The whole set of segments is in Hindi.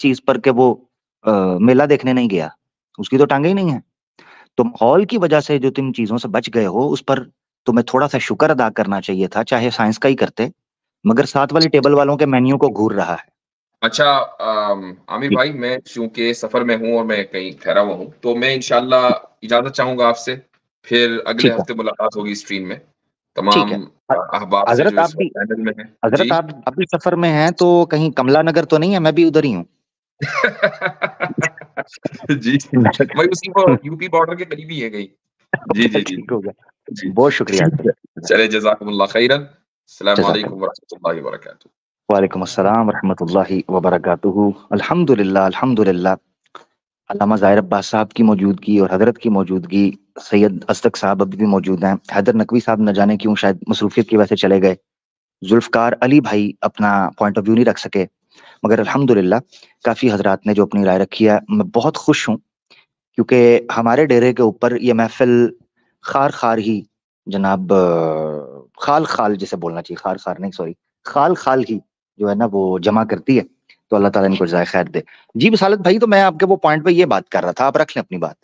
चीज पर कि वो मेला देखने नहीं गया, उसकी तो टांगे ही नहीं है। तो माहौल की वजह से जो तुम चीजों से बच गए हो, उस पर तुम्हें थोड़ा सा शुक्र अदा करना चाहिए था, चाहे साइंस का ही करते, मगर साथ वाली टेबल वालों के मेन्यू को घूर रहा है। अच्छा आमिर जी। भाई मैं चूँकि सफ़र में हूँ और मैं कहीं ठहरा हुआ हूँ, तो मैं इंशाअल्लाह इजाज़त चाहूँगा आपसे। फिर अगले ठीक है। हफ़्ते मुलाकात होगी स्ट्रीम में। ठीक है। तमाम अहबाब से हजरत जो आप इस भी, वक़्त पैनल में हैं। हजरत जी। आप भी सफर में हैं तो कहीं कमला नगर तो नहीं है? मैं भी उधर ही हूँ। जी, वही उसी वो यूपी बॉर्डर के करीब ही है कहीं। जी, अच्छा, जी, जी। ठीक हो गया। जी, बहुत शुक्रिया ठीक सर। है। चलिए जज़ाकुमुल्लाह खैरन। अस्सलामु अलैकुम जज़ाकल्लाह। व रहमतुल्लाहि व बरकातुहू। वालेकुम अस्सलाम व रहमतुल्लाहि व बरकातुहू। अल्हम्दुलिल्लाह, अल्हम्दुलिल्लाह। अल्लामा ज़ाहिर अब्बास साहब की मौजूदगी और हज़रत की मौजूदगी, सैयद अज़तक साहब अभी भी मौजूद हैं। हैदर नकवी साहब न जाने क्यों शायद मसरूफ़ियत की वजह से चले गए। ज़ुल्फ़कार अली भाई अपना पॉइंट ऑफ व्यू नहीं रख सके। मगर अल्हम्दुलिल्लाह काफ़ी हज़रात ने जो अपनी राय रखी है, मैं बहुत खुश हूँ, क्योंकि हमारे डेरे के ऊपर ये महफ़िल ख़ार-ख़ार ही जनाब ख़ाल-ख़ाल जिसे बोलना चाहिए, ख़ार-ख़ार नहीं सॉरी, ख़ाल-ख़ाल ही जो है ना वो जमा करती है। तो अल्लाह ताला इनको जज़ाए ख़ैर दे। जी विसालत भाई, तो मैं आपके वो पॉइंट पे ये बात कर रहा था, आप रख लें अपनी बात।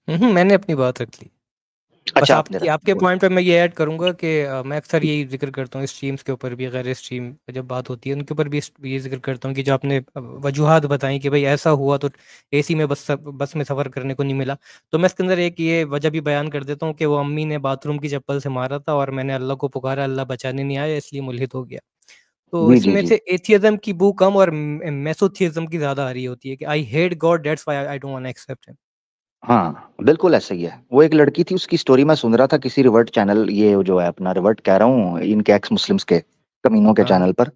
मैंने अपनी बात रख ली। बस अच्छा, आपने आपकी रख ली, आपके बोलिए। पॉइंट पे मैं ये ऐड करूंगा कि मैं अक्सर यही जिक्र करता हूँ स्ट्रीम्स के ऊपर भी, गैर स्ट्रीम पे जब बात होती है उनके ऊपर भी ये जिक्र करता हूँ कि जो आपने वजूहात बताई कि भाई ऐसा हुआ तो एसी में बस में सफ़र करने को नहीं मिला, तो मैं इसके अंदर एक ये वजह भी बयान कर देता हूँ कि वो अम्मी ने बाथरूम की चप्पल से मारा था और मैंने अल्लाह को पुकारा, अल्लाह बचाने नहीं आया, इसलिए मुल्हिद हो गया। तो जी, जी, इसमें जी। से एथियज्म की बू कम और मेसोथियज्म की ज़्यादा आ रही होती है कि I hate God that's why I don't want to accept him. हाँ, बिल्कुल ऐसा ही है। वो एक लड़की थी, उसकी स्टोरी मैं सुन रहा था किसी रिवर्ट चैनल, ये जो है अपना रिवर्ट कह रहा हूँ, इनके एक्स मुस्लिम्स के कमीनों के हाँ। चैनल पर।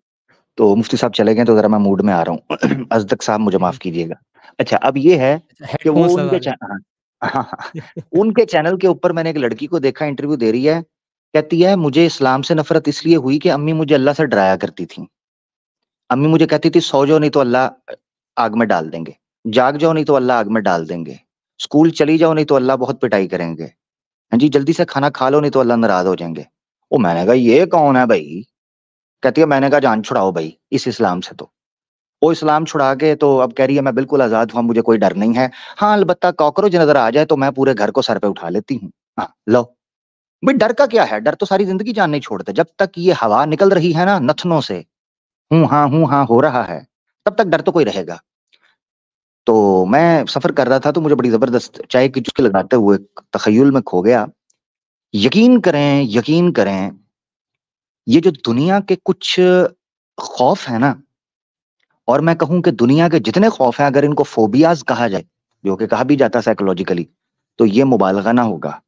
तो मुफ्ती साहब चले गए तो ज़रा मैं मूड में आ रहा हूँ। अज़दक साहब मुझे माफ़ हम्म, कीजिएगा। अच्छा, अब ये है कि वो हेडफोन्स लगा उनके लें। हाँ, हाँ, हाँ, उनके चैनल के ऊपर मैंने एक लड़की को देखा इंटरव्यू दे रही है, कहती है मुझे इस्लाम से नफ़रत इसलिए हुई कि अम्मी मुझे अल्लाह से डराया करती थीं। अम्मी मुझे कहती थी सो जाओ नहीं तो अल्लाह आग में डाल देंगे, जाग जाओ नहीं तो अल्लाह आग में डाल देंगे, स्कूल चली जाओ नहीं तो अल्लाह बहुत पिटाई करेंगे, हाँ जी, जल्दी से खाना खा लो नहीं तो अल्लाह नाराज़ हो जाएँगे। ओ मैंने कहा ये कौन है भई? कहती है मैंने कहा जान छुड़ाओ भई इस इस्लाम से तो। वो इस्लाम छुड़ा के तो अब कह रही है मैं बिल्कुल आज़ाद हूँ, अब मुझे कोई डर नहीं है। हाँ, अलबत्ता कॉकरोच नज़र आ जाए तो मैं पूरे घर को सर पे उठा लेती हूँ। हाँ, लो। भई डर का क्या है? डर तो सारी ज़िंदगी जान नहीं छोड़ते। जब तक ये हवा निकल रही है ना नथनों से, हूँ, हाँ हो रहा है, तब तक डर तो कोई रहेगा। तो मैं सफ़र कर रहा था तो मुझे बड़ी ज़बरदस्त चाय की चुस्की लगाते हुए तख़य्युल में खो गया। यकीन करें, ये जो दुनिया के कुछ खौफ़ हैं ना, और मैं कहूँ कि दुनिया के जितने खौफ़ हैं अगर इनको फ़ोबियाज़ कहा जाए, जो कि कहा भी जाता है साइकोलॉजिकली, तो ये मुबालगा ना होगा।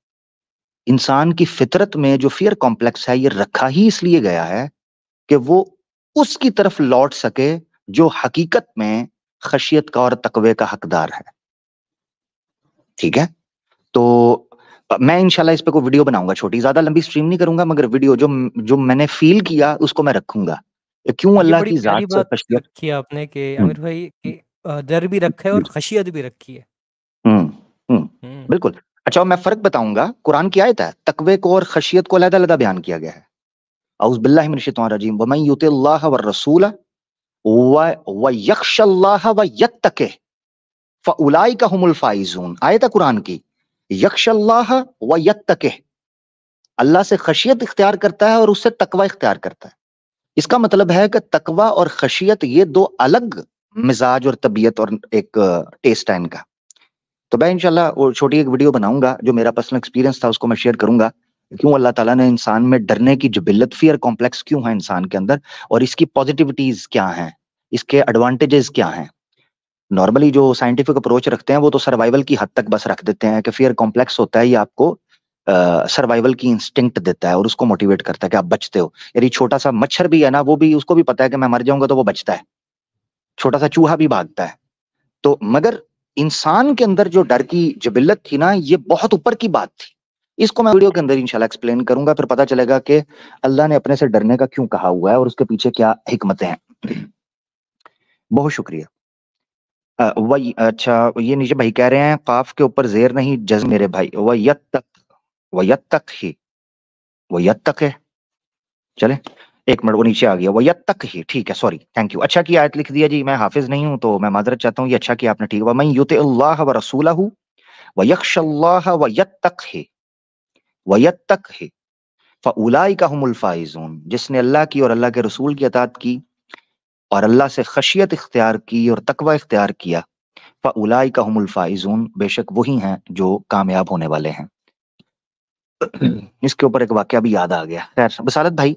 इंसान की फ़ितरत में जो फ़ियर कॉम्प्लेक्स है, ये रखा ही इसलिए गया है कि वो उसकी तरफ लौट सके जो हकीकत में ख़शियत का और तक़वे का हकदार है। ठीक है? तो मैं इंशाल्लाह इस पे कोई वीडियो बनाऊँगा छोटी, ज़्यादा लंबी स्ट्रीम नहीं करूँगा मगर वीडियो जो मैंने फ़ील किया उसको मैं रखूँगा। क्यों ये अल्लाह बड़ी की प्यारी ज़ात से बात ख़शियत। रखी है आपने कि हुँ, आमिर भाई कि डर भी रखा है जी। और खशियत भी रखी है। हुँ, हुँ, हम्म। बिल्कुल। अच्छा, और मैं फ़र्क बताऊँगा, कुरान की आयत है, तक़वे को और ख़शियत को अलग-अलग बयान किया गया है। औज़ु बिल्लाहि मिनश शैतानिर रजीम, वमन युतिल्लाह वर रसूला व यख्शल्लाह व यत्तक़िह फ़उलाइका हुमुल फ़ाइज़ून। आयत है कुरान की, यख्शल्लाह व यत्तक़िह, अल्लाह से ख़शियत इख्तियार करता है और उससे तक़वा इख्तियार करता है। इसका मतलब है कि तक़वा और ख़शियत ये 2 अलग मिज़ाज और तबीयत और एक टेस्ट है इनका। तो मैं इंशाल्लाह वो छोटी एक वीडियो बनाऊँगा, जो मेरा पर्सनल एक्सपीरियंस था उसको मैं शेयर करूँगा। क्यों अल्लाह ताला ने इंसान में डरने की जिबिल्लत फ़ियर कॉम्प्लेक्स क्यों है इंसान के अंदर और इसकी पॉज़िटिविटीज़ क्या हैं? इसके एडवांटेजेस क्या हैं? नॉर्मली जो साइंटिफिक अप्रोच रखते हैं वो तो सर्वाइवल की हद तक बस रख देते हैं कि फ़ियर कॉम्प्लेक्स होता है, ये आपको सर्वाइवल की इंस्टिंक्ट देता है और उसको मोटिवेट करता है कि आप बचते हो। यानी छोटा-सा मच्छर भी है ना, वो भी उसको भी पता है कि मैं मर जाऊँगा तो वो बचता है। छोटा-सा चूहा भी भागता है। तो मगर इंसान के अंदर जो डर की जिबिल्लत थी ना, ये बहुत ऊपर की बात थी। इसको मैं वीडियो के अंदर इंशाल्लाह एक्सप्लेन करूँगा, फिर पता चलेगा कि अल्लाह ने अपने से डरने का क्यों कहा हुआ है और उसके पीछे क्या हिकमतें हैं। बहुत शुक्रिया। वही अच्छा, ये नीचे भाई कह रहे हैं काफ के ऊपर ज़ेर नहीं जज़्म मेरे भाई, वयत्तक ही, वयत्तक है। चलें, एक मिनट, वो नीचे आ गया, वयत्तक ही, ठीक है, सॉरी, थैंक यू, अच्छा की आयत लिख दिया जी, मैं हाफिज नहीं हूं तो मैं माजरत चाहता हूँ, ये अच्छा किया आपने, ठीक है। वमन युतिअल्लाह व रसूलहु वयख्शल्लाह वयत्तक ही फउलाइका हुमुल फाइजून, जिसने अल्लाह की और अल्लाह के रसूल की अताअत की और अल्लाह से खशियत इख्तियार की और तकवा इख्तियार किया, फउलाइका हुमुल फाइजून, बेशक वही हैं जो कामयाब होने वाले हैं। इसके ऊपर एक वाकया भी याद आ गया। खैर बसारत भाई,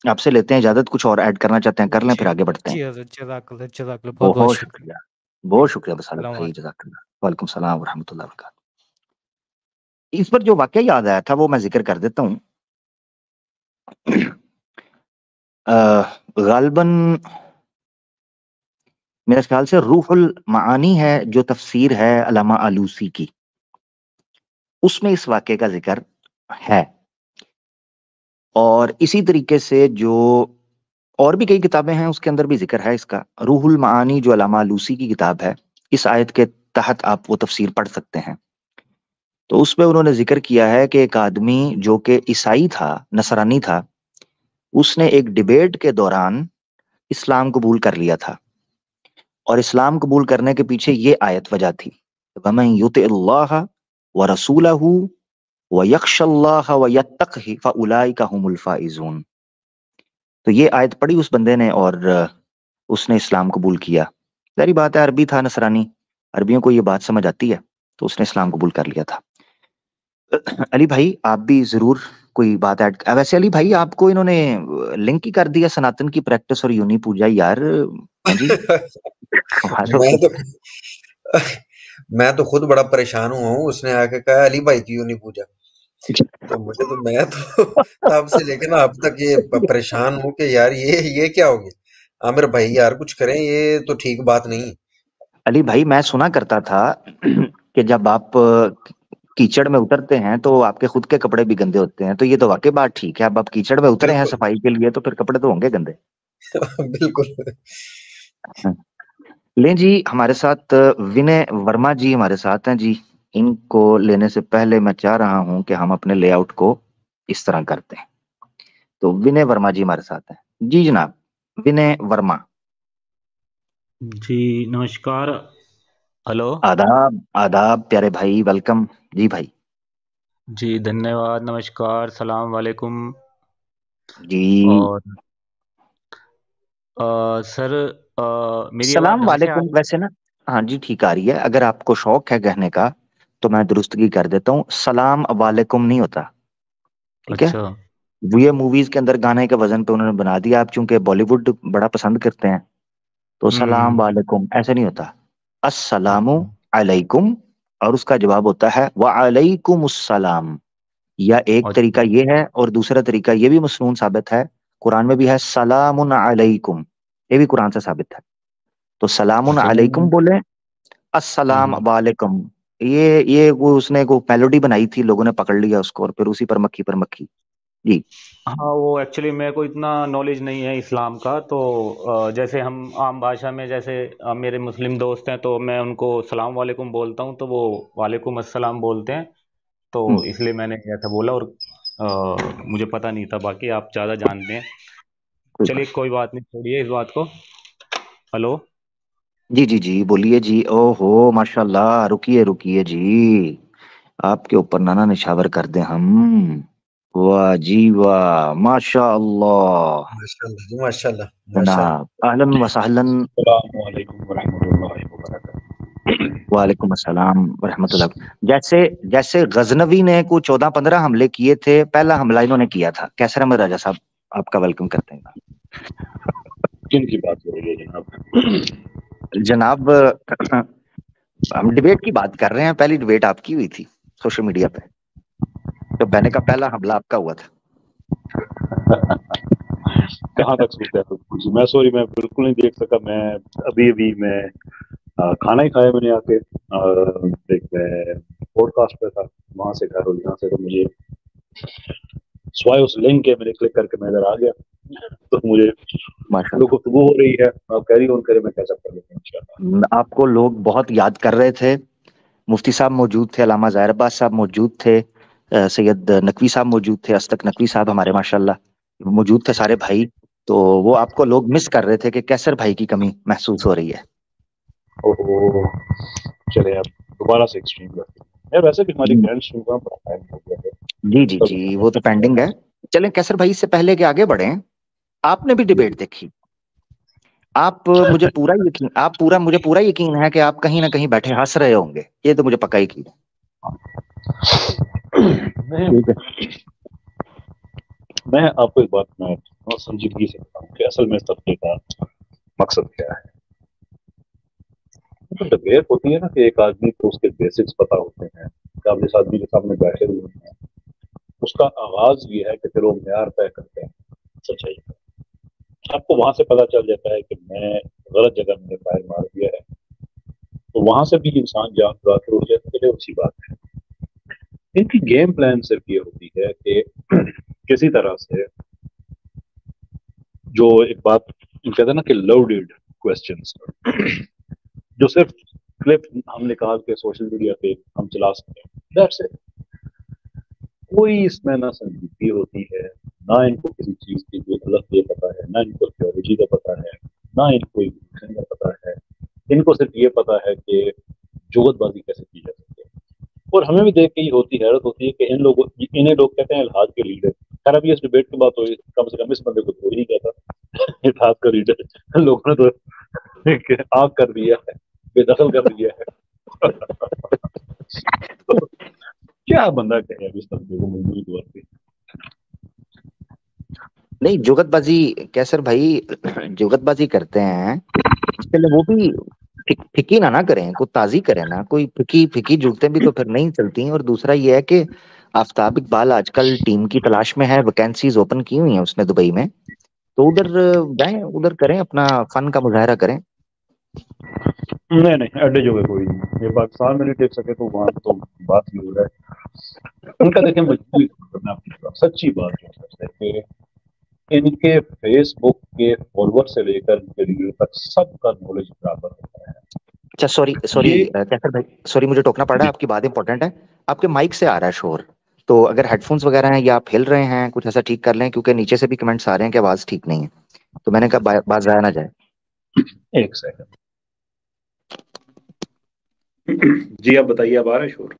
आपसे लेते हैं इजाजत, कुछ और ऐड करना चाहते हैं कर लें, फिर आगे बढ़ते हैं। जी हज़रत, जज़ाकल्लाह जज़ाकल्लाह, बहुत बहुत बहुत शुक्रिया। शुक्रिया, बहुत शुक्रिया बसारत अस्सलाम भाई, वालेकुम। जज़ाकल्लाह, वालेकुम सलाम व रहमतुल्लाहि व बरकातहू। इस पर जो वाकया याद आया था वो मैं जिक्र कर देता हूँ। गालिबन मेरे ख्याल से रूहुल मानी है जो तफसीर है अल्लामा आलूसी की, उसमें इस वाकये का जिक्र है। और इसी तरीके से जो और भी कई किताबें हैं उसके अंदर भी जिक्र है इसका। रूहुल मानी जो अल्लामा आलूसी की किताब है, इस आयत के तहत आप वो तफसीर पढ़ सकते हैं। तो उसमें उन्होंने जिक्र किया है कि एक आदमी जो कि ईसाई था, नसरानी था, उसने एक डिबेट के दौरान इस्लाम कबूल कर लिया था, और इस्लाम कबूल करने के पीछे ये आयत वजह थी, वमन युतिअल्लाह व रसूलहु व यख्शल्लाह व यत्तक़ि फउलाइका हुमुल फाइजून। तो ये आयत पढ़ी उस बंदे ने और उसने इस्लाम कबूल किया। जारी बात है, अरबी था, नसरानी, अरबियों को ये बात समझ आती है, तो उसने इस्लाम कबूल कर लिया था। अली भाई आप भी जरूर कोई बात ऐड, वैसे अली भाई आपको इन्होंने लिंक ही कर दिया सनातन की प्रैक्टिस और यूनी पूजा यार, हैं जी? मैं तो मैं तो खुद बड़ा परेशान हुआ हूँ। उसने आके कहा अली भाई की यूनी पूजा, तो मुझे तो मैं तो तब से लेकर ना अब तक ये परेशान हूँ कि यार ये क्या हो गया। आमिर भाई यार कुछ करें, ये तो ठीक बात नहीं है। अली भाई मैं सुना करता था कि जब आप कीचड़ में उतरते हैं तो आपके खुद के कपड़े भी गंदे होते हैं, तो ये तो वाकई बात ठीक है। अब आप कीचड़ में उतरे हैं बिल्कुल सफाई के लिए, तो फिर कपड़े तो होंगे गंदे। बिल्कुल। लें जी, हमारे साथ विनय वर्मा जी हमारे साथ हैं जी। इनको लेने से पहले मैं चाह रहा हूं कि हम अपने लेआउट को इस तरह करते हैं। तो विनय वर्मा जी हमारे साथ हैं जी। जनाब विनय वर्मा जी नमस्कार। हेलो आदाब, आदाब प्यारे भाई, वेलकम जी भाई। जी धन्यवाद, नमस्कार, सलाम वालेकुम। जी और सर मेरी आवाज़ सलाम ढंग से आ वालेकुम। रही वैसे ना, हाँ जी ठीक आ रही है। अगर आपको शौक है कहने का तो मैं दुरुस्तगी कर देता हूँ, सलाम वालेकुम नहीं होता, है? ठीक है? अच्छा वो ये मूवीज के अंदर गाने के वजन पे उन्होंने बना दिया, आप चूंकि बॉलीवुड बड़ा पसंद करते हैं, तो सलाम हम्म। वालेकुम ऐसे नहीं होता, अस्सलामु अच्छा अलैकुम, और उसका जवाब होता है व अलैकुमुस्सलाम। या एक अच्छा तरीका ये है, और दूसरा तरीका ये भी मसनून साबित है, कुरान में भी है सलामुन अलैकुम, ये भी कुरान से साबित है। तो सलामुन अच्छा अलैकुम बोले, अस्सलाम हम्म। वालेकुम। ये वो उसने वो मेलोडी बनाई थी, लोगों ने पकड़ लिया उसको, और फिर उसी पर मक्खी जी। हाँ वो एक्चुअली मेरे को इतना नॉलेज नहीं है इस्लाम का, तो जैसे हम आम भाषा में, जैसे मेरे मुस्लिम दोस्त हैं तो मैं उनको सलाम वालेकुम बोलता हूँ, तो वो वालेकुम अस्सलाम बोलते हैं, तो इसलिए मैंने ऐसा बोला। और मुझे पता नहीं था, बाकी आप ज़्यादा जानते हैं। कोई चलिए बात कोई बात नहीं, छोड़िए इस बात को। हेलो जी जी जी, बोलिए जी। ओहो माशाल्लाह, रुकिए रुकिए जी, आपके ऊपर नाना निछावर कर दे हम। वाह जी वाह, माशाल्लाह। माशाल्लाह जी, माशाल्लाह माशाल्लाह। जनाब अहलन व सहलन। अस्सलामुअलैकुम वरहमतुल्लाहि वबरकातुहू। वालेकुम अस्सलाम रहमतुल्लाह। जैसे जैसे गजनवी ने को 14-15 हमले किए थे, पहला हमला इन्होंने किया था। कैसर अहमद राजा साहब, आपका वेलकम करते हैं किन की बात हो रही है जनाब? जनाब। हम डिबेट की बात कर रहे हैं, पहली डिबेट आपकी हुई थी सोशल मीडिया पे, तो मैंने का पहला हमला आपका हुआ था। कहाँ तक सोचते हैं कुछ? मैं सॉरी, मैं बिल्कुल नहीं देख सका। मैं अभी मैं खाना ही खाया मैंने आके, एक मैं पॉडकास्ट पे था, वहां से घर, और यहाँ से तो मुझे स्वाय उस लिंक के मैंने क्लिक करके मैं इधर आ गया, तो मुझे माशाल्लाह, गुफ्तगू हो रही है, आप कैरी ऑन करें, मैं कैसा कर लेता हूँ इंशाल्लाह। आपको लोग बहुत याद कर रहे थे। मुफ्ती साहब मौजूद थे, अल्लामा ज़ाहिर अब्बास साहब मौजूद थे, सैयद नकवी साहब मौजूद थे, अस्तक नकवी साहब हमारे माशाल्लाह मौजूद थे, सारे भाई। तो वो आपको लोग मिस कर रहे थे कि कैसर भाई की कमी महसूस हो रही है। ओहो, चले अब दोबारा से एक्सट्रीम करते हैं यार। वैसे भी हमारी ग्रैंड स्ट्रीम का बड़ा टाइम हो गया है। जी जी जी, वो तो पेंडिंग है। चलें कैसर भाई, इससे पहले कि आगे बढ़े, आपने भी डिबेट देखी। मुझे पूरा यकीन है कि आप कहीं ना कहीं बैठे हंस रहे होंगे, ये तो मुझे पक्का यकीन है। मैं आपको एक बात मैं संजीदगी से बताऊं कि असल में इस तबके का मकसद क्या है। तो डिबेट होती है ना कि एक आदमी को उसके बेसिक्स पता होते हैं कि आप जिस आदमी के सामने बैठे हुए हैं उसका आगाज ये है कि फिर वो म्यार तय करते हैं सच्चाई का। आपको वहां से पता चल जाता है कि मैं गलत जगह मैंने फायर मार दिया है, तो वहां से भी इंसान जान छुड़ा के उठ जाता है। अच्छी बात है। इनकी गेम प्लान सिर्फ ये होती है कि किसी तरह से जो एक बात कहते हैं ना कि लोडेड क्वेश्चंस जो सिर्फ क्लिप हम निकाल के सोशल मीडिया पे हम चला सकते हैं, दैट्स इट। कोई इसमें ना संजीदगी होती है, ना इनको किसी चीज की जो गलत ये पता है, ना इनको थियोलॉजी का पता है, ना इनको इवोल्यूशन का पता है। इनको सिर्फ ये पता है कि जुगतबाजी कैसे की जा सकती है। और हमें भी देख के ये हैरत होती है कि इन्हें लोग कहते हैं इल्हाद के लीडर। खैर अभी इस डिबेट की बात हुई, कम से कम इस बंदे को थोड़ी नहीं कहता इल्हाद का लीडर। लोगों ने तो आग कर दिया है, बेदखल कर दिया है। तो क्या बंदा कहे इस तबके को मजबूरी तौर पे। नहीं, जुगतबाजी कैसर भाई जुगतबाजी करते हैं, इसके लिए वो भी फिकी ना करें, कोई ताजी करें ना, कोई फिकी जुगतें भी तो फिर नहीं चलती। और दूसरा ये है कि आफ्ताब इकबाल आजकल टीम की तलाश में है, वैकेंसीज ओपन की हुई हैं उसने दुबई में, तो उधर जाएं, उधर करें, अपना फन का मुजाहरा करें। नहीं अड्डे जो है कोई नहीं, ये पाकिस्तान में नहीं टेक सके तो वहां तो बात ही हो रहा है उनका। देखें मजबूरी करना अपनी तरफ, सच्ची बात है कि इनके फेसबुक के फॉलोअर से लेकर इनके लीडर तक सबका नॉलेज बराबर होता है। अच्छा सॉरी कैसर भाई, सॉरी मुझे टोकना पड़ रहा है, आपकी बात इंपॉर्टेंट है। आपके माइक से आ रहा है शोर, तो अगर हेडफोन्स वगैरह हैं या आप हिल रहे हैं, कुछ ऐसा ठीक कर लें, क्योंकि नीचे से भी कमेंट्स आ रहे हैं कि आवाज ठीक नहीं है। तो मैंने कहा बात जाया ना जाए। एक सेकंड जी, आप बताइए, अब आ रहा है शोर?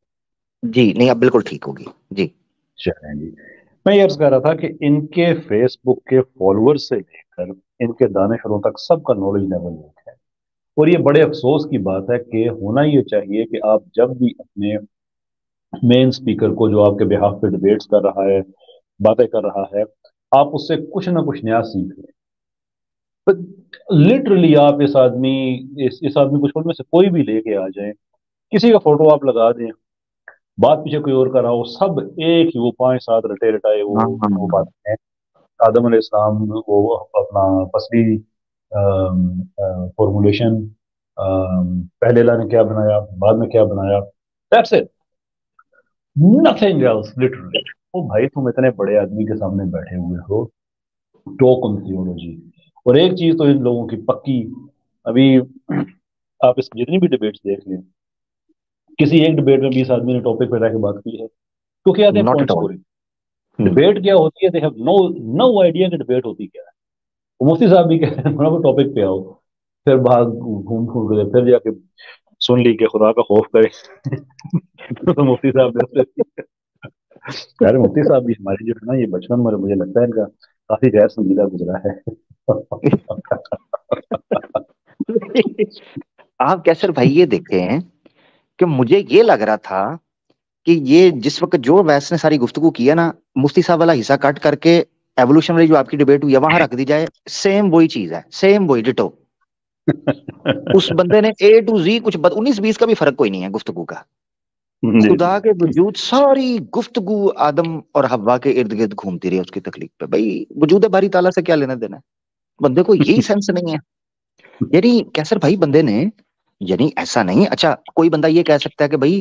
जी नहीं, अब बिल्कुल ठीक होगी जी। चलें जी, मैं ये अर्ज कर रहा था कि इनके फेसबुक के फॉलोअर्स से लेकर इनके दानिशवरों तक सबका नॉलेज लेवल एक है। और ये बड़े अफसोस की बात है कि होना ये चाहिए कि आप जब भी अपने मेन स्पीकर को, जो आपके बिहाफ पे डिबेट्स कर रहा है, बातें कर रहा है, आप उससे कुछ ना कुछ नया सीख लें। लिटरली आप इस आदमी को छोड़ में से कोई भी लेके आ जाए, किसी का फोटो आप लगा दें, बात पीछे कोई और कर रहा हो, सब एक ही वो 5-7 रटे रटाए वो बातें हैं। आदम अलैहिस्सलाम वो अपना फसली फॉर्मुलेशन, पहले अल्लाह ने क्या बनाया, बाद में क्या बनाया, that's it, nothing else literally. ओ भाई, तुम इतने बड़े आदमी के सामने बैठे हुए हो, टॉक ऑन थियोलॉजी। और एक चीज तो इन लोगों की पक्की, अभी आप इस जितनी भी डिबेट्स देख लें, किसी एक डिबेट में 20 आदमी ने टॉपिक पे रह के बात की है, क्योंकि आते हैं not point at all. Scoring. Debate क्या होती है, दे हैव नो आइडिया कि डिबेट होती क्या है। मुफ्ती साहब भी कह रहे हैं थोड़ा टॉपिक पे आओ, फिर भाग घूम घूम के फिर जाके सुन ली कि खुदा का खौफ करे। तो मुफ्ती साहब ने यार, मुफ्ती साहब भी हमारी जो है ना, ये बचपन में मुझे लगता है इनका काफी गैर संजीदा गुजरा है। आप कैसर भाई ये देखे हैं कि मुझे ये लग रहा था कि ये जिस वक्त जो वैस ने सारी गुफ्तगू किया ना, मुफ्ती साहब वाला हिस्सा कट करके एवोल्यूशन वाली जो आपकी डिबेट हुई है वहां रख दी जाए, सेम वही चीज है, सेम वही डिटो। उस बंदे ने A to Z कुछ 19-20 का भी फर्क कोई नहीं है गुफ्तगू का। खुदा के वजूद सारी गुफ्तगू आदम और हव्वा के इर्द गिर्द घूमती रही उसकी तकलीफ पे। भाई वजूद बारी ताला से क्या लेना देना है, बंदे को यही सेंस नहीं है। यानी कैसर भाई बंदे ने, यानी ऐसा नहीं, अच्छा कोई बंदा ये कह सकता है कि भाई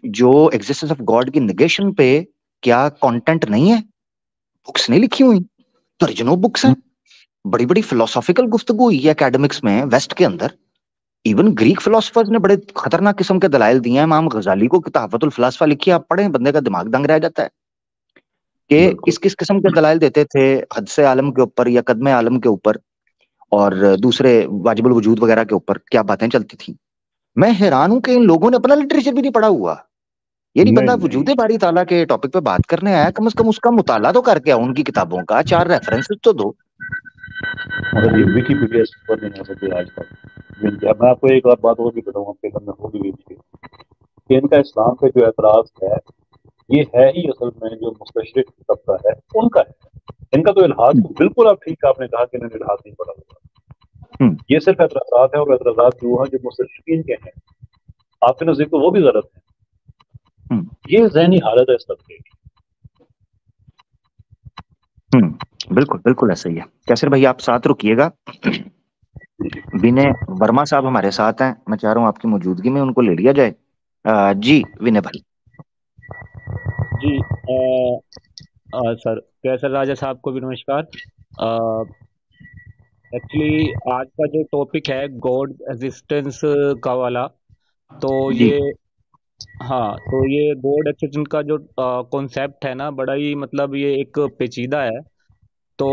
जो एग्जिस्टेंस ऑफ गॉड की निगेशन पे क्या कंटेंट नहीं है, बुक्स नहीं लिखी हुई, दर्जनों बुक्स हैं, बड़ी बड़ी फिलोसॉफिकल गुफ्तगू हुई है एकेडमिक्स में वेस्ट के अंदर। इवन ग्रीक फिलोसफर्स ने बड़े खतरनाक किस्म के दलाइल दिए हैं। इमाम गजाली को तहफ़तुल फलसफा लिखी, आप पढ़े, बंदे का दिमाग दंग रह जाता है। कि बिल्कुल किस किस किस्म के दलाइल देते थे हद से आलम के ऊपर या कदम आलम के ऊपर और दूसरे वाजिबुल वजूद वगैरह के ऊपर क्या बातें चलती थी। मैं हैरान हूं कि इन लोगों ने अपना लिटरेचर भी नहीं पढ़ा हुआ। यानी बंदा नहीं वजूद बारी ताला के टॉपिक पे बात करने आया, कम से कम उसका मुताला तो करके आओ, उनकी किताबों का 4 रेफरेंसेस तो दो। मतलब ये विकिपीडिया से ऊपर नहीं हो सकती आज तक। मैं आपको एक और बात और भी बताऊंगा, आपके मन में होगी भी कि इनका इस्लाम पे जो एतराज है ये है ही असल में जो मुस्तशरिक तबका है उनका है। इनका तो इल्हाद तो बिल्कुल आप ठीक आपने कहा कि इन्होंने इल्हाद नहीं पढ़ा हुआ। ये सिर्फ एतराजात है और एतराजात जो है जो मुस्तशरिकीन के हैं आपके नजदीक तो वो भी गलत है। ये ज़हनी हालत है इस तबके की। बिल्कुल बिल्कुल ऐसा ही है। कैसर भाई आप साथ रुकिएगा, विनय वर्मा साहब हमारे साथ हैं, मैं चाह रहा हूँ आपकी मौजूदगी में उनको ले लिया जाए। जी विनय भाई। जी सर कैसर राजा साहब को भी नमस्कार। एक्चुअली आज का जो टॉपिक है गॉड एग्जिस्टेंस का वाला, तो ये हाँ तो ये गॉड एग्जिस्टेंस का जो कॉन्सेप्ट है ना, बड़ा ही मतलब ये एक पेचीदा है। तो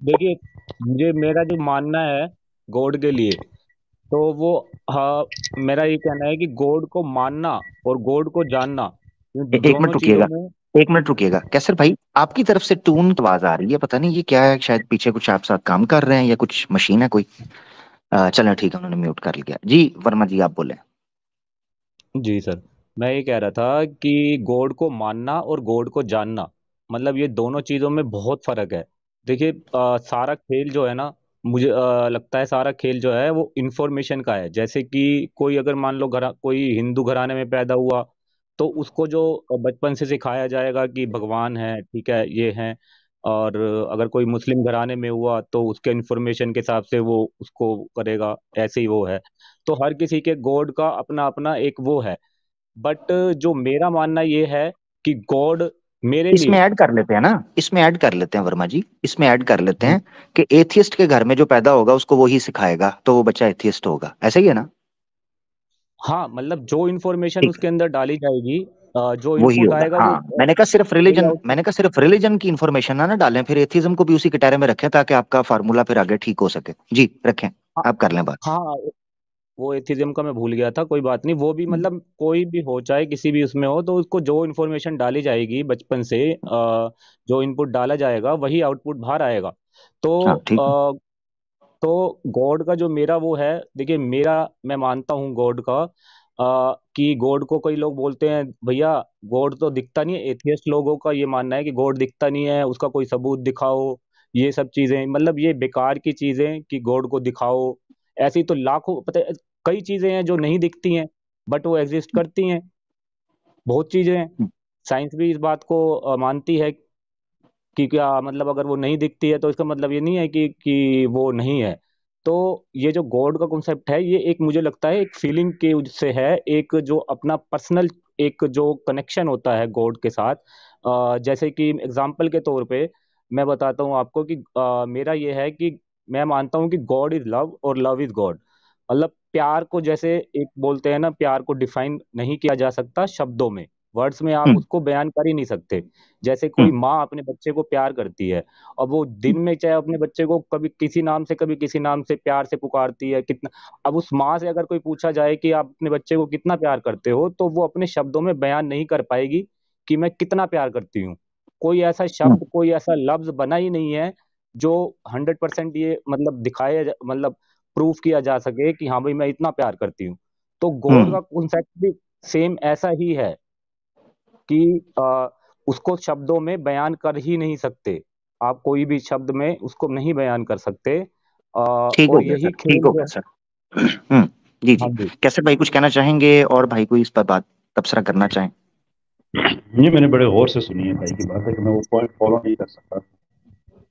देखिए, मुझे मेरा जो मानना है गॉड के लिए, तो वो हाँ मेरा ये कहना है कि गॉड को मानना और गॉड को जानना, एक दोनों मिनट चीजों रुकिएगा, में। एक मिनट रुकिएगा। कैसर भाई आपकी तरफ से टून की आवाज आ रही है, पता नहीं ये क्या है, शायद पीछे कुछ आप साथ काम कर रहे हैं या कुछ मशीन है कोई। चलें ठीक है, उन्होंने म्यूट कर लिया। जी वर्मा जी आप बोले। जी सर, मैं ये कह रहा था कि गॉड को मानना और गॉड को जानना, मतलब ये दोनों चीज़ों में बहुत फर्क है। देखिए सारा खेल जो है ना, मुझे लगता है सारा खेल जो है वो इंफॉर्मेशन का है। जैसे कि कोई अगर मान लो कोई हिंदू घराने में पैदा हुआ, तो उसको जो बचपन से सिखाया जाएगा कि भगवान है, ठीक है, ये है। और अगर कोई मुस्लिम घराने में हुआ तो उसके इंफॉर्मेशन के हिसाब से वो उसको करेगा, ऐसे ही वो है। तो हर किसी के गॉड का अपना अपना एक वो है। बट जो मेरा मानना ये है कि गॉड मेरे इसमें लिए। ऐड कर लेते हैं ना, इसमें ऐड कर लेते हैं वर्मा जी, इसमें ऐड कर लेते हैं कि एथियस्ट के घर में जो पैदा होगा उसको वही सिखाएगा, तो वो बच्चा एथियस्ट होगा, ऐसा ही है ना। हाँ, मतलब जो इन्फॉर्मेशन ठीक है, उसके अंदर डाली जाएगी, जो वही इनपुट होगा। आएगा वो हाँ मैंने कहा सिर्फ वही रिलीजन, आउटपुट। मैंने कहा सिर्फ रिलीजन की इन्फॉर्मेशन ना डालें, फिर एथिज्म को भी उसी कटहरे में रखें ताकि आपका फार्मूला फिर आगे ठीक हो सके। जी रखें, हाँ आप कर लें बात। हाँ, वो एथिज्म का मैं भूल गया था, कोई बात नहीं। वो भी हम्म, मतलब कोई भी हो, चाहे किसी भी उसमें हो, तो उसको जो इन्फॉर्मेशन डाली जाएगी बचपन से, जो इनपुट डाला जाएगा वही आउटपुट बाहर आएगा। हाँ तो ठीक है। तो गॉड का जो मेरा वो है, देखिए मेरा, मैं मानता हूँ गॉड का, कि गॉड को कई लोग बोलते हैं भैया गॉड तो दिखता नहीं है। एथियस्ट लोगों का ये मानना है कि गॉड दिखता नहीं है, उसका कोई सबूत दिखाओ। ये सब चीजें मतलब ये बेकार की चीजें कि गॉड को दिखाओ। ऐसी तो लाखों पता है, कई चीजें हैं जो नहीं दिखती हैं बट वो एग्जिस्ट करती हैं। बहुत चीजें हैं। साइंस भी इस बात को मानती है कि क्या मतलब अगर वो नहीं दिखती है तो इसका मतलब ये नहीं है कि वो नहीं है। तो ये जो गॉड का कॉन्सेप्ट है, ये एक मुझे लगता है एक फीलिंग के से है, एक जो अपना पर्सनल एक जो कनेक्शन होता है गॉड के साथ। जैसे कि एग्जांपल के तौर पे मैं बताता हूँ आपको कि मेरा ये है कि मैं मानता हूँ कि गॉड इज लव और लव इज गॉड। मतलब प्यार को जैसे एक बोलते हैं ना, प्यार को डिफाइन नहीं किया जा सकता शब्दों में, वर्ड्स में आप हम्म, उसको बयान कर ही नहीं सकते। जैसे कोई हम्म, माँ अपने बच्चे को प्यार करती है, और वो दिन में चाहे अपने बच्चे को कभी किसी नाम से कभी किसी नाम से प्यार से पुकारती है कितना। अब उस माँ से अगर कोई पूछा जाए कि आप अपने बच्चे को कितना प्यार करते हो, तो वो अपने शब्दों में बयान नहीं कर पाएगी कि मैं कितना प्यार करती हूँ। कोई ऐसा हम्म, शब्द, कोई ऐसा लफ्ज बना ही नहीं है जो 100% ये मतलब मतलब प्रूफ किया जा सके कि हाँ भाई मैं इतना प्यार करती हूँ। तो गॉड हम्म, का कॉन्सेप्ट भी सेम ऐसा ही है कि उसको शब्दों में बयान कर ही नहीं सकते। आप कोई भी शब्द में उसको नहीं बयान कर सकते। ठीक हो और गया सर, यही ठीक खेल हो जो गया है। सर। जी हाँ जी। जी। कैसर भाई कुछ कहना चाहेंगे और भाई कोई इस पर बात तबसरा करना चाहें। ये मैंने बड़े गौर से सुनी है भाई की बात है कि मैं वो पॉइंट फॉलो नहीं कर सकता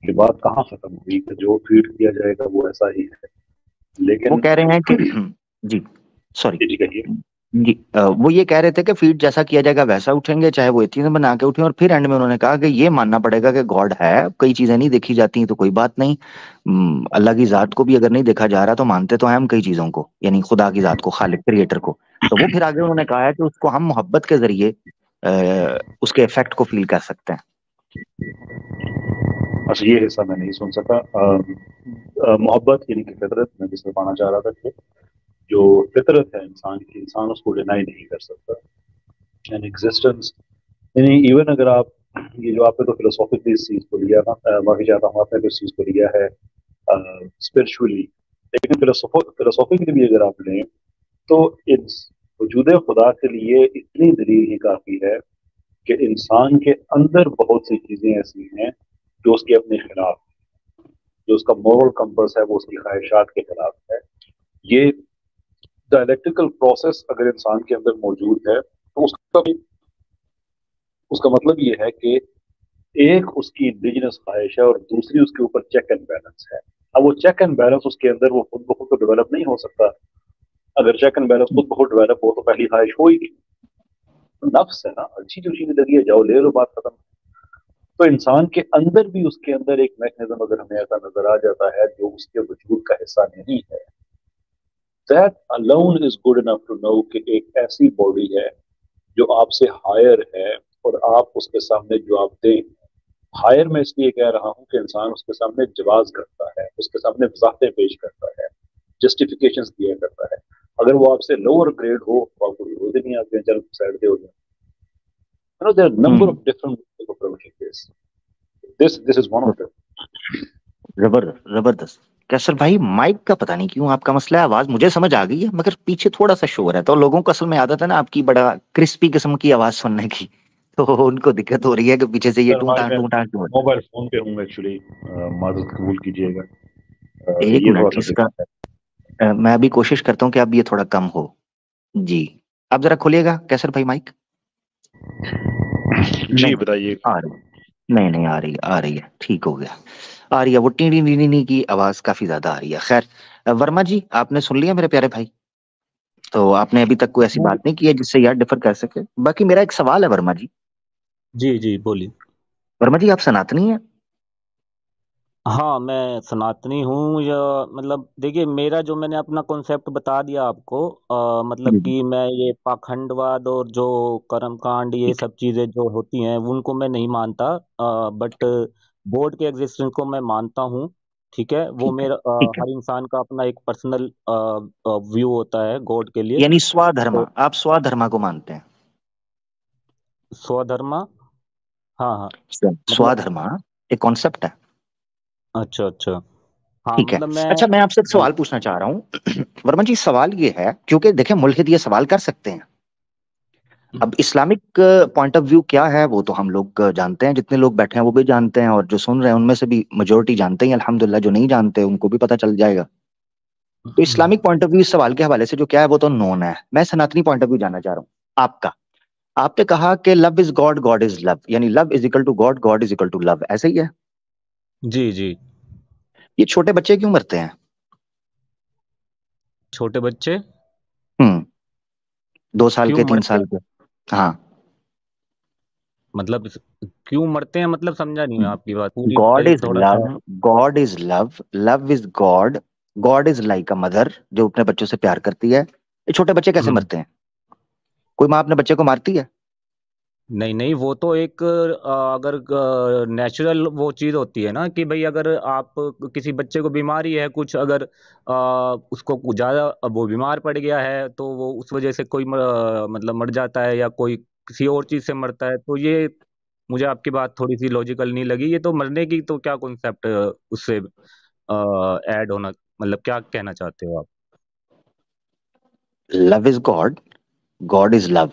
कि बात कहाँ खत्म हुई कि जो फीड किया जाएगा वो ऐसा ही है। वो लेकिन कह रहे हैं कि जी सॉरी, जी कहिए। जी वो ये कह रहे थे कि फीड जैसा किया जाएगा वैसा उठेंगे, चाहे वो एथिज्म बना के उठे, और फिर एंड में उन्होंने कहा कि ये मानना पड़ेगा कि गॉड है, कई चीजें नहीं देखी जाती तो कोई बात नहीं। अल्लाह की जात को भी अगर नहीं देखा जा रहा तो मानते तो हैं हम कई चीजों को, यानी खुदा की जात को, खालिक क्रिएटर को। तो वो फिर आगे उन्होंने कहा है कि उसको हम मोहब्बत के जरिए उसके इफेक्ट को फील कर सकते हैं। अच्छा, ये हिस्सा मैं नहीं सुन सका। मोहब्बत यानी कि फितरत, मैं जिस पाना चाह रहा था कि जो फितरत है इंसान की, इंसान उसको डिनाई नहीं कर सकता। एंड एग्जिस्टेंस, यानी इवन अगर आप ये जो आपने तो फिलोसॉफिकली इस चीज को लिया ना, माफी चाहता हूँ, आपने तो इस चीज को लिया है स्पिरिचुअली, लेकिन फिलोसॉफिकली भी अगर आप लें तो इस वजूद खुदा के लिए इतनी दलील ही काफी है कि इंसान के अंदर बहुत सी चीजें ऐसी हैं जो उसके अपने खिलाफ, जो उसका मोरल कंपस है वो उसकी ख्वाहिशात के खिलाफ है। ये डायलेक्टिकल प्रोसेस अगर इंसान के अंदर मौजूद है तो उसका मतलब ये है कि एक उसकी इंडिजिनस ख्वाहिश है और दूसरी उसके ऊपर चेक एंड बैलेंस है। अब वो चेक एंड बैलेंस उसके अंदर वो खुद ब खुद तो डेवलप नहीं हो सकता। अगर चेक एंड बैलेंस खुद ब खुद डेवलप हो तो पहली ख्वाहिश होगी, नफ्स है ना, अच्छी जो चीजें लगी है जाओ ले लो, बात खत्म। तो इंसान के अंदर भी उसके अंदर एक मैकेनिज्म अगर हमें ऐसा नजर आ जाता है जो उसके वजूद का हिस्सा नहीं है, that alone is good enough to know कि एक ऐसी बॉडी है जो आपसे हायर है और आप उसके सामने जवाब दें। हायर मैं इसलिए कह रहा हूं कि इंसान उसके सामने जवाब करता है, उसके सामने वजाहतें पेश करता है, जस्टिफिकेशन दिया करता है। अगर वो आपसे लोअर ग्रेड हो तो आपको विरोध नहीं आते, चल साइड दे हो जाए। You know, there are a number of different ways of approaching this. This is one of them. जबरदस्त। कैसर भाई, माइक का पता नहीं क्यों आपका मसला है, आवाज मुझे समझ आ गई है मगर पीछे थोड़ा सा शोर है। तो लोगों को असल में आदत है ना आपकी बड़ा क्रिस्पी किस्म की आवाज सुनने की, तो उनको दिक्कत हो रही है कि पीछे से ये सर टूटा भाई मैं टूटा क्यों। मोबाइल फोन पे हूँ एक्चुअली, माजरत कबूल कीजिएगा। एक ये थोड़ा मिनट, सा इसका मैं अभी कोशिश करता हूँ कि अब ये थोड़ा कम हो। जी, आप जरा खोलिएगा कैसर भाई माइक। जी नहीं बताइए। आ रही, नहीं आ रही है, ठीक हो गया। आ रही है, वो टी टी टी की आवाज काफी ज्यादा आ रही है। खैर, वर्मा जी आपने सुन लिया मेरे प्यारे भाई? तो आपने अभी तक कोई ऐसी बात नहीं की है जिससे यार डिफर कर सके? बाकी मेरा एक सवाल है वर्मा जी। जी जी बोलिए। वर्मा जी आप सनातनी हैं? हाँ मैं सनातनी हूँ, या मतलब देखिए मेरा जो मैंने अपना कॉन्सेप्ट बता दिया आपको, मतलब जी, कि मैं ये पाखंडवाद और जो कर्मकांड ये ठीक है, सब चीजें जो होती हैं उनको मैं नहीं मानता, बट बोर्ड के एग्जिस्टेंस को मैं मानता हूँ। ठीक है, वो ठीक है, मेरा ठीक है। हर इंसान का अपना एक पर्सनल व्यू होता है गॉड के लिए। यानी स्वधर्मा, तो आप स्वधर्मा को मानते हैं? स्वधर्मा, हाँ हाँ, मतलब स्वधर्मा एक कॉन्सेप्ट है। अच्छा अच्छा, हाँ ठीक है। मतलब मैं, अच्छा, मैं आपसे एक हाँ सवाल पूछना चाह रहा हूँ वर्मा जी। सवाल ये है, क्योंकि देखें मुल्हिद ये सवाल कर सकते हैं। अब इस्लामिक पॉइंट ऑफ व्यू क्या है वो तो हम लोग जानते हैं, जितने लोग बैठे हैं वो भी जानते हैं, और जो सुन रहे हैं उनमें से भी मेजोरिटी जानते हैं अल्हम्दुलिल्लाह। जो नहीं जानते उनको भी पता चल जाएगा। तो इस्लामिक पॉइंट ऑफ व्यू इस सवाल के हवाले से जो क्या है वो तो नोन है। मैं सनातनी पॉइंट ऑफ व्यू जानना चाह रहा हूँ आपका। आपने कहा कि love is God, God is love, यानी love is equal to God, God is equal to love, ऐसे ही है? जी जी। ये छोटे बच्चे क्यों मरते हैं? छोटे बच्चे 2 साल क्यों के, तीन मरते साल हैं? के। हाँ। मतलब क्यों मरते हैं, मतलब समझा नहीं मैं आपकी बात पूरी, गॉड इज थोड़ा सा। Love, God is love, love is God, God is like a mother जो अपने बच्चों से प्यार करती है। ये छोटे बच्चे कैसे हम्म, मरते हैं? कोई माँ अपने बच्चे को मारती है? नहीं नहीं, वो तो एक अगर नेचुरल वो चीज होती है ना कि भाई अगर आप किसी बच्चे को बीमारी है कुछ, अगर उसको ज्यादा वो बीमार पड़ गया है तो वो उस वजह से कोई मतलब मर जाता है, या कोई किसी और चीज से मरता है, तो ये मुझे आपकी बात थोड़ी सी लॉजिकल नहीं लगी। ये तो मरने की तो क्या कॉन्सेप्ट उससे ऐड होना, मतलब क्या कहना चाहते हो आप? Love is God, God is love,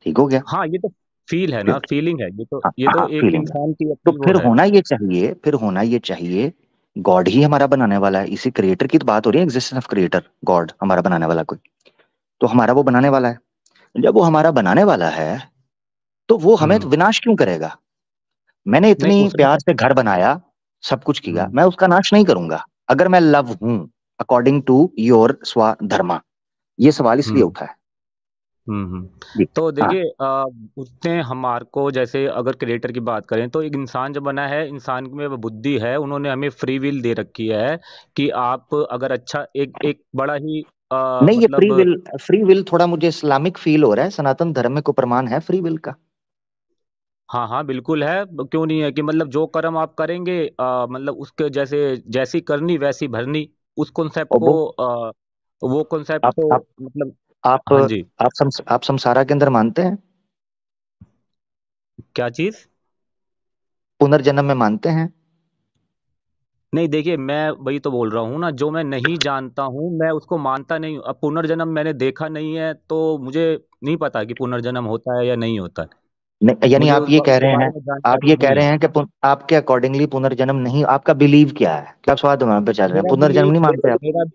ठीक हो गया? हाँ ये तो फील है ना, Good. फीलिंग है, हाँ ये तो हाँ, एक फीलिंग है। इंसान की तो अपनी वो फिर है। होना ये चाहिए, फिर होना ये चाहिए गॉड ही हमारा बनाने वाला है। इसी क्रिएटर की तो बात हो रही है, एग्जिस्टेंस ऑफ क्रिएटर, गॉड हमारा बनाने वाला कोई। तो हमारा वो बनाने वाला है। जब वो हमारा बनाने वाला है तो वो हमें हम्म, विनाश क्यों करेगा? मैंने नहीं इतनी उसने प्यार से घर बनाया, सब कुछ किया, हम्म मैं उसका नाश नहीं करूंगा अगर मैं लव हूं अकॉर्डिंग टू योर स्वधर्मा। ये सवाल इसलिए हम्म उठा है। हम्म। जी। तो हाँ, देखिए उसने हमारे को, जैसे अगर क्रिएटर की बात करें तो एक इंसान जो बना है, इंसान में वो बुद्धि है, उन्होंने हमें फ्री विल दे रखी है कि आप अगर अच्छा एक एक बड़ा ही नहीं ये फ्री मतलब विल, फ्री विल थोड़ा मुझे इस्लामिक फील हो रहा है। सनातन धर्म में को प्रमाण है फ्री विल का? हाँ हाँ बिल्कुल है, क्यों नहीं है कि मतलब जो कर्म आप करेंगे मतलब उसके जैसे जैसी करनी वैसी भरनी, उस कॉन्सेप्ट और को वो कॉन्सेप्ट आप को आप मतलब। आप हाँ जी। आप संसारा के अंदर मानते हैं? क्या चीज? पुनर्जन्म में मानते हैं? नहीं देखिए, मैं वही तो बोल रहा हूँ ना, जो मैं नहीं जानता हूँ मैं उसको मानता नहीं हूँ। अब पुनर्जन्म मैंने देखा नहीं है तो मुझे नहीं पता कि पुनर्जन्म होता है या नहीं होता है। नहीं, यानी मुझे आप ये कह उसके रहे बारे हैं, में आप जानकारी ये कह नहीं रहे है। हैं कि आपके अकॉर्डिंगली पुनर्जन्म नहीं, आपका बिलीव क्या है, क्या आप स्वाद पे चल रहे हैं, मेरा पुनर्जन्म बिलीव नहीं मानते आप? मेरा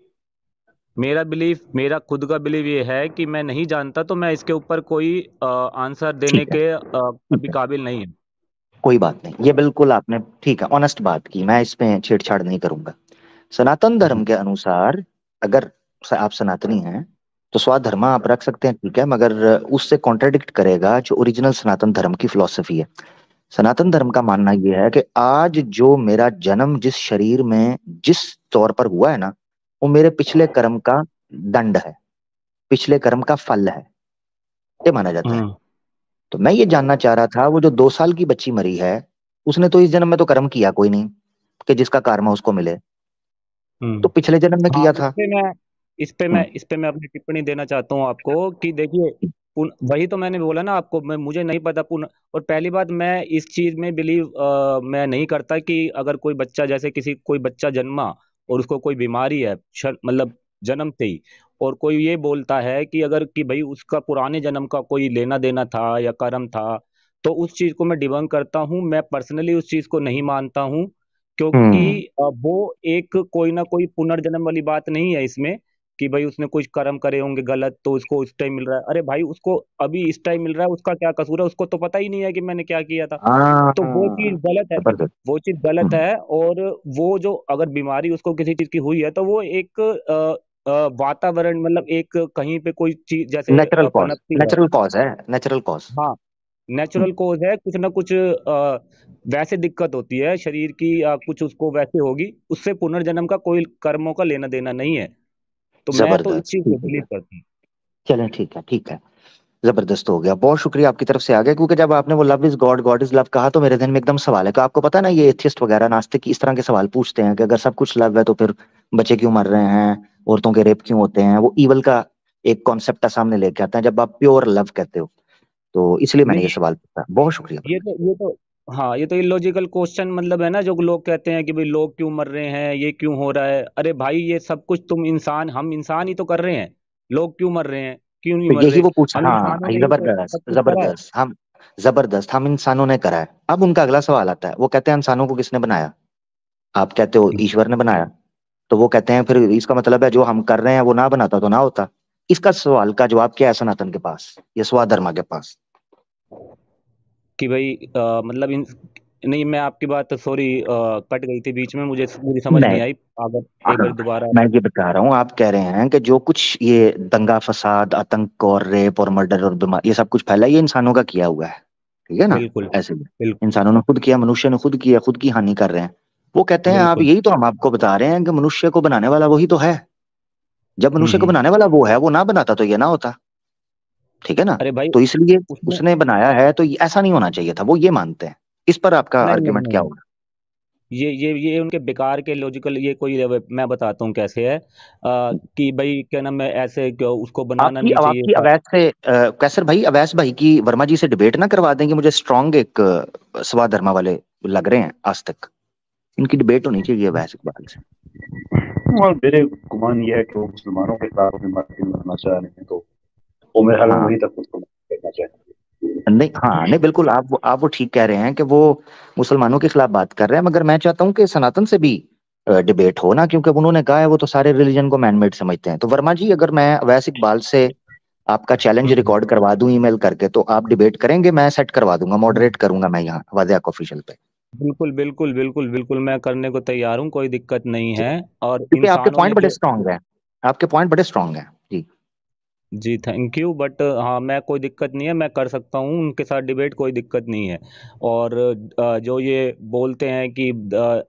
मेरा बिलीफ, मेरा खुद का बिलीव ये है कि मैं नहीं जानता, तो मैं इसके ऊपर कोई आंसर देने ठीक है, के ठीक अभी है, काबिल नहीं है। कोई बात नहीं, ये बिल्कुल आपने ठीक है ऑनेस्ट बात की, मैं इसमें छेड़छाड़ नहीं करूंगा। सनातन धर्म जी। के अनुसार अगर आप सनातनी हैं तो स्वधर्म आप रख सकते हैं, ठीक है, मगर उससे कॉन्ट्रडिक्ट करेगा जो ओरिजिनल सनातन धर्म की फिलॉसफी है। सनातन धर्म का मानना यह है कि आज जो मेरा जन्म जिस शरीर में जिस तौर पर हुआ है ना, वो मेरे पिछले कर्म का दंड है, पिछले कर्म का फल है, ये माना जाता है। हम्म। तो मैं ये जानना चाह रहा था, वो जो 2 साल की बच्ची मरी है, उसने तो इस जन्म में तो कर्म किया कोई नहीं कि जिसका कर्म उसको मिले, तो हम्म। पिछले जन्म में हाँ, किया था। हम्म, इस पे मैं अपनी टिप्पणी देना चाहता हूँ आपको कि देखिए, वही तो मैंने बोला ना आपको, मुझे नहीं पता पुनः। और पहली बात, मैं इस चीज में बिलीव मैं नहीं करता कि अगर कोई बच्चा, जैसे किसी कोई बच्चा जन्मा और उसको कोई बीमारी है, मतलब जन्म से ही, और कोई ये बोलता है कि अगर कि भाई उसका पुराने जन्म का कोई लेना देना था या कर्म था, तो उस चीज को मैं डिबंक करता हूँ। मैं पर्सनली उस चीज को नहीं मानता हूँ, क्योंकि हम्म, वो एक कोई ना कोई पुनर्जन्म वाली बात नहीं है इसमें कि भाई उसने कुछ कर्म करे होंगे गलत तो उसको इस टाइम मिल रहा है। अरे भाई, उसको अभी इस टाइम मिल रहा है, उसका क्या कसूर है? उसको तो पता ही नहीं है कि मैंने क्या किया था। हाँ, तो वो चीज गलत है, जबरदस्त। वो चीज गलत हम्म, है। और वो जो अगर बीमारी उसको किसी चीज की हुई है, तो वो एक वातावरण, मतलब एक कहीं पे कोई चीज जैसे नेचुरल कॉज, पनपती है। नेचुरल कॉज है, नेचुरल कॉज। हाँ, नेचुरल कोज है, कुछ ना कुछ वैसे दिक्कत होती है शरीर की या कुछ उसको वैसे होगी, उससे पुनर्जन्म का कोई कर्मों का लेना देना नहीं है। तो मैं तो इस जबरदस्त, चीज को ठीक बिलीव है, करता हूँ। चलें, ठीक है, ठीक है, जबरदस्त हो गया, बहुत शुक्रिया आपकी तरफ से आ गया, क्योंकि जब आपने वो love is God, God is love कहा तो मेरे ध्यान में एकदम सवाल है कि आपको पता है ना, ये एथियस्ट वगैरह नास्तिक इस तरह के सवाल पूछते हैं कि अगर सब कुछ लव है तो फिर बच्चे क्यों मर रहे हैं, औरतों के रेप क्यों होते हैं, वो ईवल का एक कॉन्सेप्ट सामने लेके आते हैं जब आप प्योर लव कहते हो। तो इसलिए मैंने ये नहीं, सवाल पूछा, बहुत शुक्रिया ये भाई। तो ये तो हाँ, ये तो इलॉजिकल क्वेश्चन मतलब है ना, जो लोग कहते हैं कि भाई लोग क्यों मर रहे हैं, ये क्यों हो रहा है। अरे भाई, ये सब कुछ तुम इंसान, हम इंसान ही तो कर रहे हैं। लोग क्यों मर रहे हैं, क्यों नहीं तो मर यही रहे? वो पूछा, हम हाँ, इंसानों ने ही तो सब जबरदस्त, कुछ करा है। जबरदस्त, हम जबरदस्त हम इंसानों ने करा है। अब उनका अगला सवाल आता है, वो कहते हैं इंसानों को किसने बनाया? आप कहते हो ईश्वर ने बनाया, तो वो कहते हैं फिर इसका मतलब है जो हम कर रहे हैं वो ना बनाता तो ना होता। इसका सवाल का जवाब क्या है सनातन के पास, ये स्वाधर्मा के पास? कि भाई मतलब नहीं, मैं आपकी बात, सॉरी, कट गई थी बीच में, मुझे पूरी समझ मैं नहीं आई। अगर एक हाँ, बार दोबारा। मैं ये बता रहा हूँ, आप कह रहे हैं कि जो कुछ ये दंगा फसाद आतंक और रेप और मर्डर और बीमार ये सब कुछ फैला है, ये इंसानों का किया हुआ है, ठीक है ना? बिल्कुल ऐसे ही बिल्कुल इंसानों ने खुद किया, मनुष्य ने खुद किया, खुद की हानि कर रहे हैं। वो कहते हैं आप, बिल्कुल। यही तो हम आपको बता रहे हैं कि मनुष्य को बनाने वाला वही तो है। जब मनुष्य को हम्म। बनाने वाला वो है, वो ना बनाता तो ये ना होता, ठीक है ना? अरे भाई, तो इसलिए उसमें उसने बनाया है, तो ऐसा नहीं होना चाहिए था, वो ये मानते हैं। इस पर आपका नहीं नहीं आर्ग्यूमेंट नहीं क्या नहीं। होगा? ये उनके बेकार के लॉजिकल, ये कोई मैं बताता हूँ कैसे है। कि भाई क्या नाम है, ऐसे क्यों उसको बनाना आपकी नहीं चाहिए आपकी था। अवैस से कैसर भाई, अवैस भाई की वर्मा जी से डिबेट ना करवा देंगे? मुझे स्ट्रांग एक स्वाधर्मा वाले लग रहे हैं आज तक, इनकी डिबेट होनी चाहिए अवैस इकबाल से। और मेरे गुमान ये है कि वो मुसलमानों के खिलाफ अपनी मार्केटिंग करना चाह रहे हैं, तो वो मेरे ख्याल में हाँ, वहीं तक उसको करना चाहिए। नहीं, हाँ, नहीं, बिल्कुल, आप वो ठीक कह रहे हैं कि वो मुसलमानों के खिलाफ बात कर रहे हैं, मगर मैं चाहता हूँ कि सनातन से भी डिबेट हो ना, क्योंकि उन्होंने कहा है वो तो सारे रिलीजन को मैनमेड समझते हैं। तो वर्मा जी, अगर मैं अवैस इकबाल से आपका चैलेंज हम्म। रिकॉर्ड करवा दूं ईमेल करके, तो आप डिबेट करेंगे? मैं सेट करवा दूंगा, मॉडरेट करूंगा मैं यहाँ वादिया ऑफिशियल पे। बिल्कुल बिल्कुल बिल्कुल बिल्कुल, मैं करने को तैयार हूँ, कोई दिक्कत नहीं है। और क्योंकि आपके इंसानों ने पॉइंट बड़े जो, स्ट्रांग हैं, आपके पॉइंट बड़े स्ट्रांग हैं जी। जी थैंक यू, बट हाँ, मैं कोई दिक्कत नहीं है, मैं कर सकता हूँ उनके साथ डिबेट, कोई दिक्कत नहीं है। और जो ये बोलते हैं कि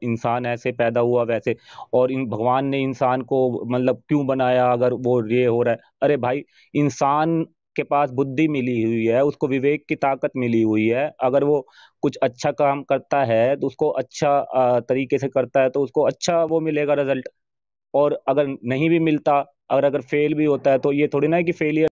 इंसान ऐसे पैदा हुआ वैसे, और इन भगवान ने इंसान को मतलब क्यों बनाया अगर वो ये हो रहा है। अरे भाई, इंसान के पास बुद्धि मिली हुई है, उसको विवेक की ताकत मिली हुई है, अगर वो कुछ अच्छा काम करता है तो उसको अच्छा तरीके से करता है तो उसको अच्छा वो मिलेगा रिजल्ट। और अगर नहीं भी मिलता, अगर फेल भी होता है तो ये थोड़ी ना है कि फेलियर